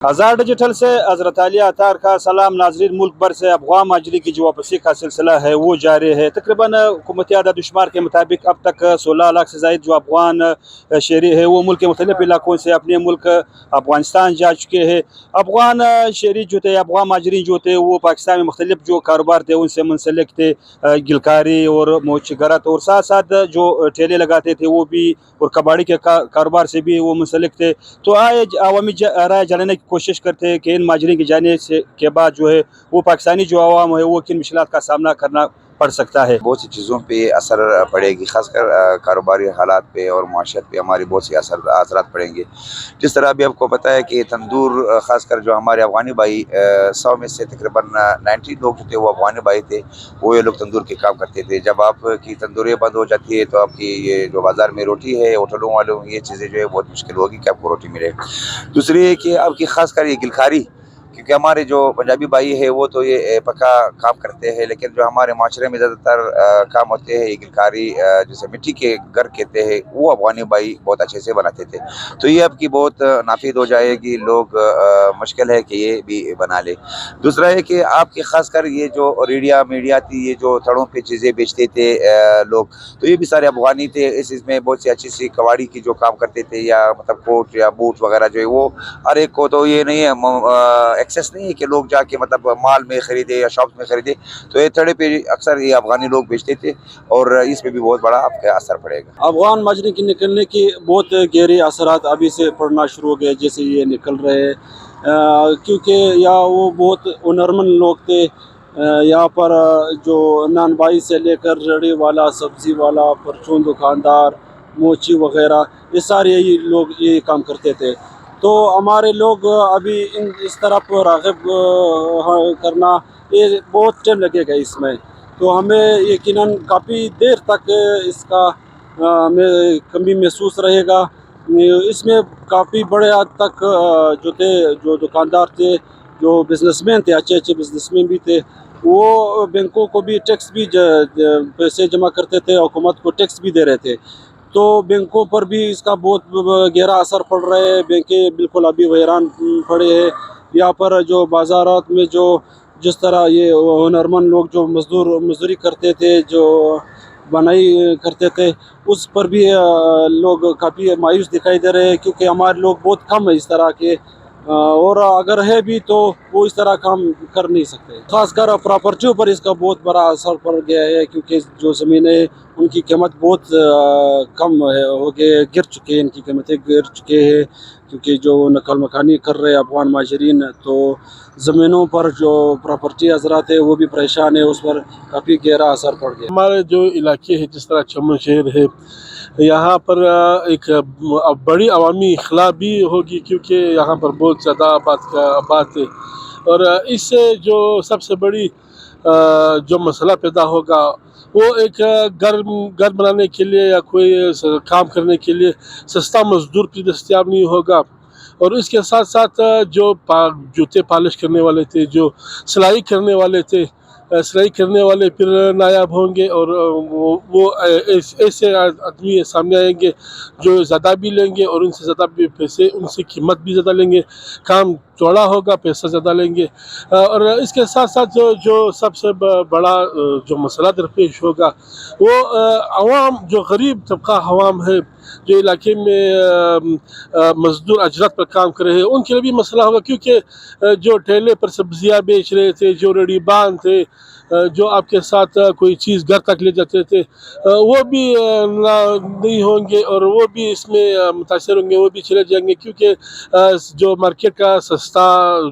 آزاد digital سے حضرت علی اطہار کا سلام ناظرین. ملک بھر سے افغان مہاجرین کی جو واپسی کا سلسلہ ہے وہ جاری ہے. تقریباً حکومتی اعداد و شمار کے مطابق اب تک 16 لاکھ سے زائد جو افغان شہری ہے وہ ملک کے مختلف علاقوں سے اپنے ملک افغانستان جا چکے ہیں. افغان شہری جو تھے، افغان مہاجرین جو تھے، وہ پاکستان میں مختلف جو کاروبار تھے ان سے منسلک تھے، گلکاری اور موچ گرت، اور ساتھ ساتھ جو ٹھیلے لگاتے تھے وہ بھی، اور کباڑی کے کاروبار سے بھی وہ منسلک تھے. تو آئے عوامی رائے جاننے کی کوشش کرتے ہیں کہ ان مہاجرین کے جانے کے بعد جو ہے وہ پاکستانی جو عوام ہے وہ کن مشکلات کا سامنا کرنا پڑ سکتا ہے. بہت سی چیزوں پہ اثر پڑے گی، خاص کر کاروباری حالات پہ اور معاشیت پہ ہماری بہت سی اثرات پڑیں گے. جس طرح ابھی آپ کو پتہ ہے کہ تندور، خاص کر جو ہمارے افغانی بھائی، 100 میں سے تقریباً 90 لوگ جو تھے وہ افغانی بھائی تھے. وہ یہ لوگ تندور کے کام کرتے تھے. جب آپ کی تندوریں بند ہو جاتی ہے تو آپ کی یہ جو بازار میں روٹی ہے، ہوٹلوں والوں یہ چیزیں جو ہے بہت مشکل ہوگی کہ آپ کو روٹی ملے. دوسری ہے کہ آپ کی خاص کر یہ گلکاری، کیونکہ ہمارے جو پنجابی بھائی ہے وہ تو یہ پکا کام کرتے ہیں، لیکن جو ہمارے معاشرے میں زیادہ تر کام ہوتے ہیں یہ گلکاری، جیسے مٹی کے گھر کہتے ہیں، وہ افغانی بھائی بہت اچھے سے بناتے تھے. تو یہ اب کی بہت نافذ ہو جائے گی. لوگ مشکل ہے کہ یہ بھی بنا لے. دوسرا ہے کہ آپ کی خاص کر یہ جو ریڈیا میڈیا تھی، یہ جو تھڑوں پہ چیزیں بیچتے تھے لوگ، تو یہ بھی سارے افغانی تھے. اس میں بہت سی اچھی سی کباڑی کی جو کام کرتے تھے، یا مطلب کوٹ یا بوٹ وغیرہ جو ہے وہ ہر ایک کو تو یہ نہیں ہے، ایکسیس نہیں ہے کہ لوگ جا کے مطلب مال میں خریدے یا شاپ میں خریدے. تو یہ تھڑے پہ اکثر یہ افغانی لوگ بیچتے تھے، اور اس پہ بھی بہت بڑا آپ کا اثر پڑے گا. افغان مہاجرین کے نکلنے کی بہت گہرے اثرات ابھی سے پڑنا شروع ہو گئے، جیسے یہ نکل رہے ہیں، کیونکہ یا وہ بہت ہنرمند لوگ تھے. یہاں پر جو نان بائی سے لے کر ریڑھی والا، سبزی والا، پرچون دکاندار، موچی وغیرہ، یہ سارے یہی لوگ یہ کام کرتے تھے. تو ہمارے لوگ ابھی اس طرف راغب کرنا یہ بہت ٹائم لگے گا اس میں. تو ہمیں یقیناً کافی دیر تک اس کا ہمیں کمی محسوس رہے گا. اس میں کافی بڑے حد تک جو تھے، جو دکاندار تھے، جو بزنس مین تھے، اچھے اچھے بزنس مین بھی تھے، وہ بینکوں کو بھی ٹیکس بھی پیسے جمع کرتے تھے، حکومت کو ٹیکس بھی دے رہے تھے. تو بینکوں پر بھی اس کا بہت گہرا اثر پڑ رہا ہے. بینکیں بالکل ابھی ویران پڑے ہیں. یہاں پر جو بازارات میں جو جس طرح یہ ہنرمند لوگ جو مزدوری کرتے تھے، جو بنائی کرتے تھے، اس پر بھی لوگ کافی مایوس دکھائی دے رہے ہیں، کیونکہ ہمارے لوگ بہت کم ہیں اس طرح کے، اور اگر ہے بھی تو وہ اس طرح کام کر نہیں سکتے. خاص کر پراپرٹیوں پر اس کا بہت بڑا اثر پڑ گیا ہے، کیونکہ جو زمینیں ان کی قیمت بہت کم ہو گئے، گر چکے ہیں، ان کی قیمتیں گر چکے ہیں، کیونکہ جو نقل مکانی کر رہے افغان مہاجرین، تو زمینوں پر جو پراپرٹی حضرات ہیں وہ بھی پریشان ہیں. اس پر کافی گہرا اثر پڑ گیا. ہمارے جو علاقے ہیں، جس طرح چمن شہر ہے، یہاں پر ایک بڑی عوامی اخلاء بھی ہوگی، کیونکہ یہاں پر بہت زیادہ آباد ہے. اور اس سے جو سب سے بڑی جو مسئلہ پیدا ہوگا وہ ایک گھر بنانے کے لیے یا کوئی کام کرنے کے لیے سستا مزدور بھی دستیاب نہیں ہوگا. اور اس کے ساتھ ساتھ جو جوتے پالش کرنے والے تھے، جو سلائی کرنے والے تھے، سلائی کرنے والے پھر نایاب ہوں گے، اور وہ ایسے آدمی سامنے آئیں گے جو زیادہ بھی لیں گے، اور ان سے زیادہ بھی پیسے، ان سے قیمت بھی زیادہ لیں گے. کام چوڑا ہوگا، پیسہ زیادہ لیں گے. اور اس کے ساتھ ساتھ جو سب سے بڑا جو مسئلہ درپیش ہوگا وہ عوام، جو غریب طبقہ عوام ہے، جو علاقے میں مزدور اجرت پر کام کر رہے ہیں، ان کے لیے بھی مسئلہ ہوگا. کیونکہ جو ٹھیلے پر سبزیاں بیچ رہے تھے، جو ریڑھی بان تھے، جو آپ کے ساتھ کوئی چیز گھر تک لے جاتے تھے، وہ بھی نہیں ہوں گے، اور وہ بھی اس میں متاثر ہوں گے، وہ بھی چلے جائیں گے. کیونکہ جو مارکیٹ کا سستا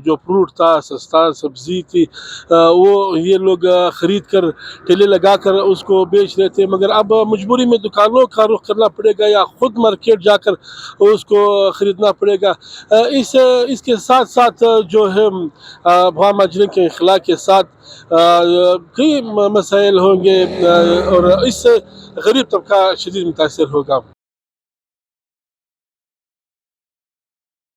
جو فروٹ تھا، سستا سبزی تھی، وہ یہ لوگ خرید کر ٹھیلے لگا کر اس کو بیچ رہے تھے. مگر اب مجبوری میں دکانوں کا رخ کرنا پڑے گا، یا خود مارکیٹ جا کر اس کو خریدنا پڑے گا. اس کے ساتھ ساتھ جو ہے افغان مہاجرین کے اخلاء کے ساتھ کئی مسائل ہوں گے، اور اس سے غریب طبقہ شدید متاثر ہوگا.